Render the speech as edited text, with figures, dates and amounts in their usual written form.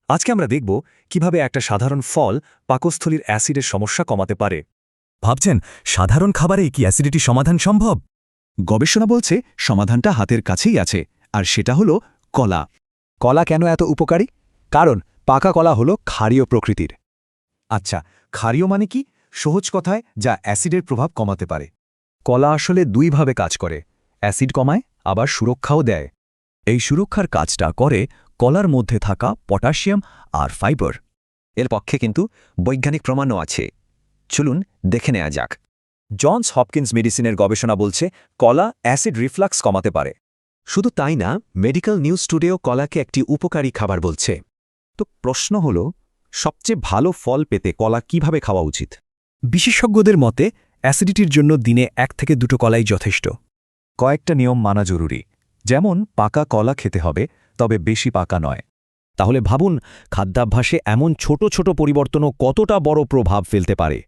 আজকে আমরা দেখব কিভাবে একটা সাধারণ ফল পাকস্থলীর অ্যাসিডের সমস্যা কমাতে পারে। ভাবছেন সাধারণ খাবারে কি অ্যাসিডিটি সমাধান সম্ভব? গবেষণা বলছে সমাধানটা হাতের কাছেই আছে, আর সেটা হলো কলা। কলা কেন এত উপকারী? কারণ পাকা কলা হলো ক্ষারীয় প্রকৃতির। আচ্ছা, ক্ষারীয় মানে কি? সহজ কথায় যা অ্যাসিডের প্রভাব কমাতে পারে। কলা আসলে দুইভাবে কাজ করে, অ্যাসিড কমায় আবার সুরক্ষাও দেয়। এই সুরক্ষার কাজটা করে কলার মধ্যে থাকা পটাশিয়াম আর ফাইবার। এর পক্ষে কিন্তু বৈজ্ঞানিক প্রমাণও আছে। চলুন দেখে নেওয়া যাক। জনস হপকিন্স মেডিসিনের গবেষণা বলছে কলা অ্যাসিড রিফ্লাক্স কমাতে পারে। শুধু তাই না, মেডিকেল নিউজ টুডেও কলাকে একটি উপকারী খাবার বলছে। তো প্রশ্ন হল, সবচেয়ে ভালো ফল পেতে কলা কিভাবে খাওয়া উচিত? বিশেষজ্ঞদের মতে অ্যাসিডিটির জন্য দিনে 1 থেকে 2 কলাই যথেষ্ট। কয়েকটা নিয়ম মানা জরুরি, যেমন পাকা কলা খেতে হবে, তবে বেশি পাকা নয়। তাহলে ভাবুন, খাদ্যাভ্যাসে এমন ছোট ছোট পরিবর্তনও কতটা বড় প্রভাব ফেলতে পারে।